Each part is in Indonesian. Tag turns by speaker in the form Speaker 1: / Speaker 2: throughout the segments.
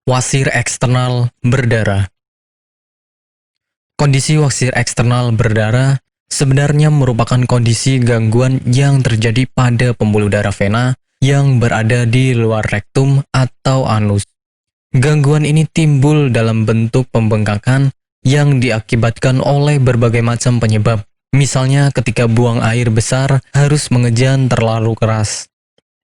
Speaker 1: Wasir eksternal berdarah. Kondisi wasir eksternal berdarah sebenarnya merupakan kondisi gangguan yang terjadi pada pembuluh darah vena yang berada di luar rektum atau anus. Gangguan ini timbul dalam bentuk pembengkakan yang diakibatkan oleh berbagai macam penyebab. Misalnya ketika buang air besar harus mengejan terlalu keras.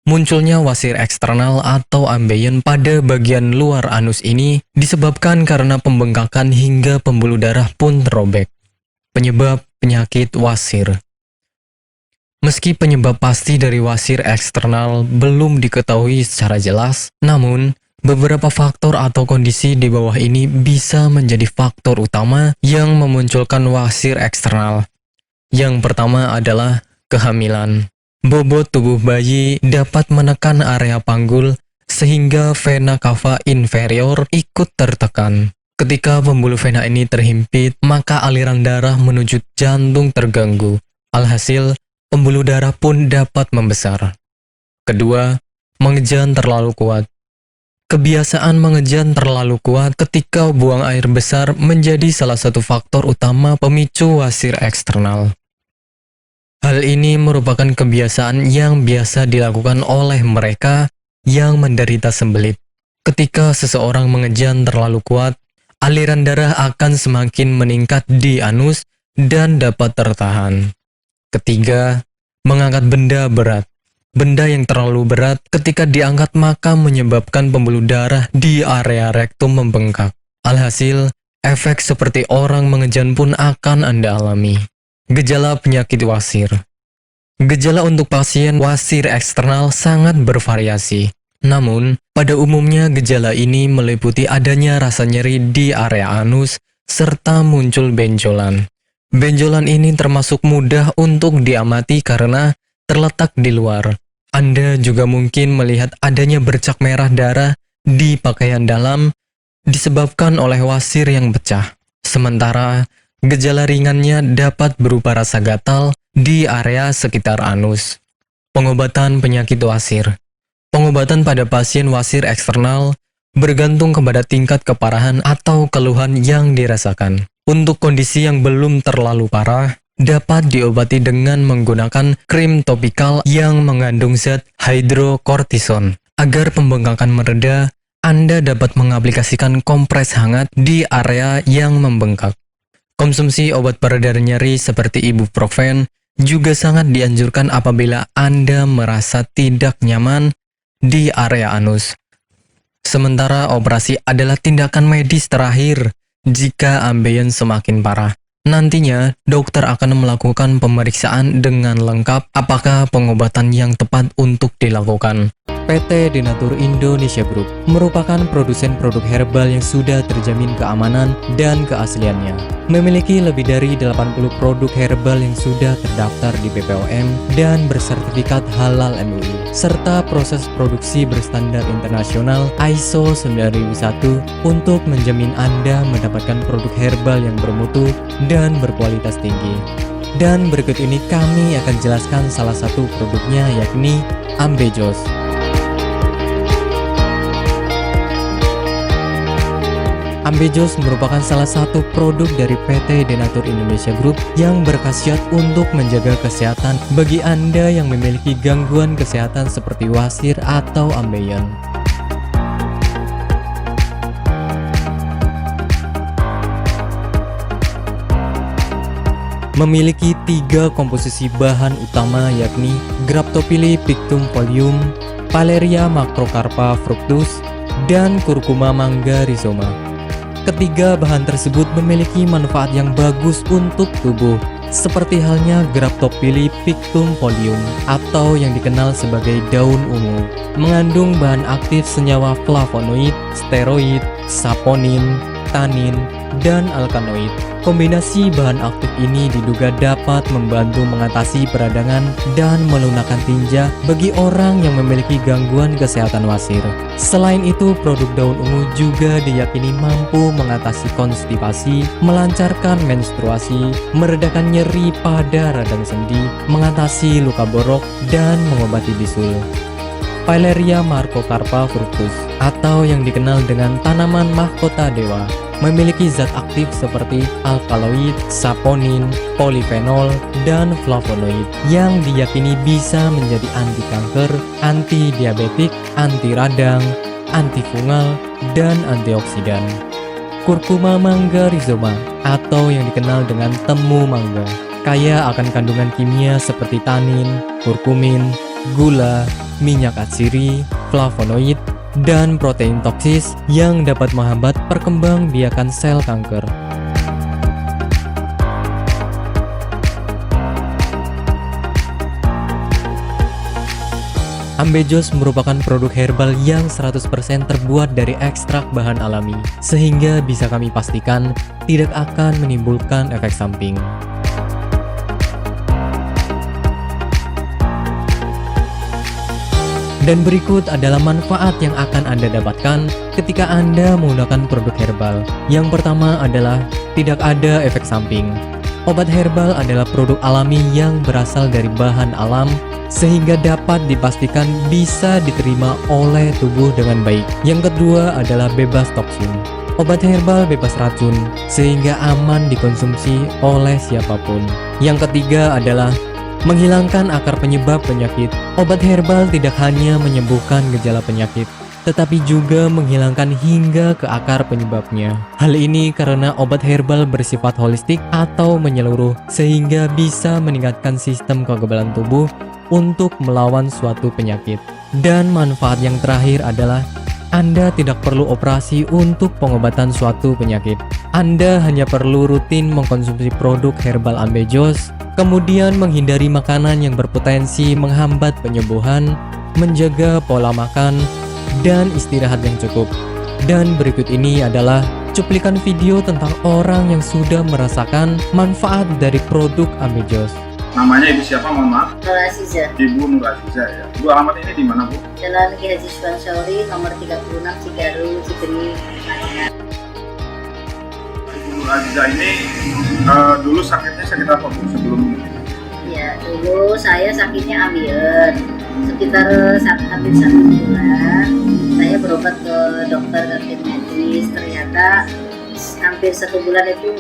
Speaker 1: Munculnya wasir eksternal atau ambeien pada bagian luar anus ini disebabkan karena pembengkakan hingga pembuluh darah pun terobek. Penyebab penyakit wasir. Meski penyebab pasti dari wasir eksternal belum diketahui secara jelas, namun beberapa faktor atau kondisi di bawah ini bisa menjadi faktor utama yang memunculkan wasir eksternal. Yang pertama adalah kehamilan. Bobot tubuh bayi dapat menekan area panggul sehingga vena cava inferior ikut tertekan. Ketika pembuluh vena ini terhimpit, maka aliran darah menuju jantung terganggu. Alhasil, pembuluh darah pun dapat membesar. Kedua, mengejan terlalu kuat. Kebiasaan mengejan terlalu kuat ketika buang air besar menjadi salah satu faktor utama pemicu wasir eksternal. Hal ini merupakan kebiasaan yang biasa dilakukan oleh mereka yang menderita sembelit. Ketika seseorang mengejan terlalu kuat, aliran darah akan semakin meningkat di anus dan dapat tertahan. Ketiga, mengangkat benda berat. Benda yang terlalu berat ketika diangkat maka menyebabkan pembuluh darah di area rektum membengkak. Alhasil, efek seperti orang mengejan pun akan Anda alami. Gejala penyakit wasir. Gejala untuk pasien wasir eksternal sangat bervariasi. Namun, pada umumnya gejala ini meliputi adanya rasa nyeri di area anus serta muncul benjolan. Benjolan ini termasuk mudah untuk diamati karena terletak di luar. Anda juga mungkin melihat adanya bercak merah darah di pakaian dalam disebabkan oleh wasir yang pecah. Sementara, gejala ringannya dapat berupa rasa gatal di area sekitar anus. Pengobatan penyakit wasir. Pengobatan pada pasien wasir eksternal bergantung kepada tingkat keparahan atau keluhan yang dirasakan. Untuk kondisi yang belum terlalu parah, dapat diobati dengan menggunakan krim topikal yang mengandung zat hidrokortison. Agar pembengkakan mereda, Anda dapat mengaplikasikan kompres hangat di area yang membengkak. Konsumsi obat pereda nyeri seperti ibuprofen juga sangat dianjurkan apabila Anda merasa tidak nyaman di area anus. Sementara operasi adalah tindakan medis terakhir jika ambeien semakin parah. Nantinya, dokter akan melakukan pemeriksaan dengan lengkap apakah pengobatan yang tepat untuk dilakukan. PT Denatur Indonesia Group merupakan produsen produk herbal yang sudah terjamin keamanan dan keasliannya. Memiliki lebih dari 80 produk herbal yang sudah terdaftar di BPOM dan bersertifikat halal MUI, serta proses produksi berstandar internasional ISO 9001 untuk menjamin Anda mendapatkan produk herbal yang bermutu dan berkualitas tinggi. Dan berikut ini kami akan jelaskan salah satu produknya, yakni Ambejos. Ambejos merupakan salah satu produk dari PT Denatur Indonesia Group yang berkhasiat untuk menjaga kesehatan bagi Anda yang memiliki gangguan kesehatan seperti wasir atau ambeien. Memiliki 3 komposisi bahan utama, yakni Graptophylle pictum folium, Paleria macrocarpa fructus, dan Curcuma mangga rhizoma. Ketiga bahan tersebut memiliki manfaat yang bagus untuk tubuh, seperti halnya Graptophylle pictum folium atau yang dikenal sebagai daun ungu. Mengandung bahan aktif senyawa flavonoid, steroid, saponin, tanin, dan alkaloid. Kombinasi bahan aktif ini diduga dapat membantu mengatasi peradangan dan melunakkan tinja bagi orang yang memiliki gangguan kesehatan wasir. Selain itu, produk daun ungu juga diyakini mampu mengatasi konstipasi, melancarkan menstruasi, meredakan nyeri pada radang sendi, mengatasi luka borok, dan mengobati bisul. Pileria Macrocarpa fructus, atau yang dikenal dengan tanaman mahkota dewa, memiliki zat aktif seperti alkaloid, saponin, polifenol, dan flavonoid yang diyakini bisa menjadi anti kanker, anti diabetik, anti radang, antifungal, dan antioksidan. Curcuma mangga rhizoma, atau yang dikenal dengan temu mangga, kaya akan kandungan kimia seperti tanin, kurkumin, gula, minyak atsiri, flavonoid, dan protein toksis yang dapat menghambat perkembangbiakan sel kanker. Ambejos merupakan produk herbal yang 100% terbuat dari ekstrak bahan alami, sehingga bisa kami pastikan tidak akan menimbulkan efek samping. Dan berikut adalah manfaat yang akan Anda dapatkan ketika Anda menggunakan produk herbal. Yang pertama adalah tidak ada efek samping. Obat herbal adalah produk alami yang berasal dari bahan alam, sehingga dapat dipastikan bisa diterima oleh tubuh dengan baik. Yang kedua adalah bebas toksin. Obat herbal bebas racun, sehingga aman dikonsumsi oleh siapapun. Yang ketiga adalah menghilangkan akar penyebab penyakit. Obat herbal tidak hanya menyembuhkan gejala penyakit, tetapi juga menghilangkan hingga ke akar penyebabnya. Hal ini karena obat herbal bersifat holistik atau menyeluruh, sehingga bisa meningkatkan sistem kekebalan tubuh untuk melawan suatu penyakit. Dan manfaat yang terakhir adalah Anda tidak perlu operasi untuk pengobatan suatu penyakit. Anda hanya perlu rutin mengkonsumsi produk herbal Ambejos, kemudian menghindari makanan yang berpotensi menghambat penyembuhan, menjaga pola makan, dan istirahat yang cukup. Dan berikut ini adalah cuplikan video tentang orang yang sudah merasakan manfaat dari produk Ambejos.
Speaker 2: Namanya Ibu siapa, mohon maaf?
Speaker 3: Nur Aziza.
Speaker 2: Ibu Nur Aziza ya. Bu, alamat ini di mana, Bu?
Speaker 3: Jalan Ki Haji Suwansori, nomor 36, Cigaru, Cikini, Madinah.
Speaker 2: Ibu Nur Aziza ini dulu sakitnya sakit apa, Bu, sebelum ini?
Speaker 3: Ya, dulu saya sakitnya ambeien. Sekitar hampir 1 bulan, saya berobat ke dokter ke medis. Ternyata hampir 1 bulan itu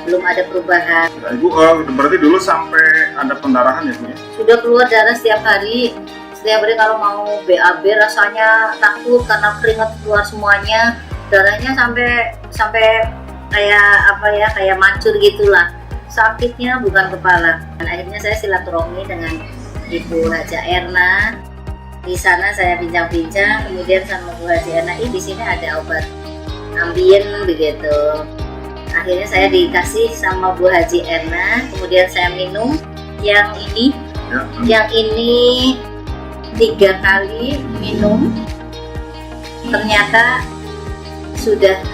Speaker 3: belum ada perubahan.
Speaker 2: Ya, Ibu, berarti dulu sampai ada pendarahan ya, Bu? Ya?
Speaker 3: Sudah keluar darah setiap hari. Setiap hari kalau mau BAB rasanya takut karena keringat keluar semuanya. Darahnya sampai kayak mancur gitulah. Sakitnya bukan kepala. Dan akhirnya saya silaturahmi dengan Ibu Haja Erna. Di sana saya bincang-bincang, kemudian sama Bu Haja Erna, di sini ada obat ambien begitu. Akhirnya saya dikasih sama Bu Haji Erna, kemudian saya minum yang ini. Yang ini 3 kali minum, ternyata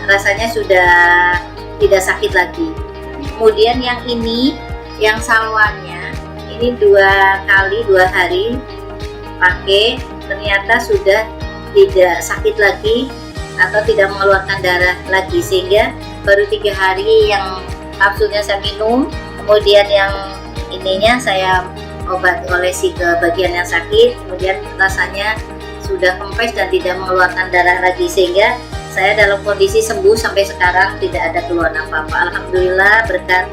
Speaker 3: rasanya sudah tidak sakit lagi. Kemudian yang ini, yang salwannya, ini 2 kali 2 hari pakai, ternyata sudah tidak sakit lagi atau tidak mengeluarkan darah lagi, sehingga baru 3 hari yang kapsulnya saya minum, kemudian yang ininya saya olesi ke bagian yang sakit, kemudian rasanya sudah kempes dan tidak mengeluarkan darah lagi, sehingga saya dalam kondisi sembuh sampai sekarang, tidak ada keluhan apa-apa. Alhamdulillah berkat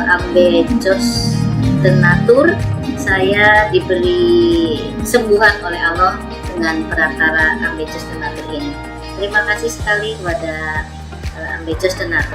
Speaker 3: Ambejos Tenatur, saya diberi kesembuhan oleh Allah dengan perantara Ambejos Tenatur ini. Terima kasih sekali kepada Ambejos Tenatur.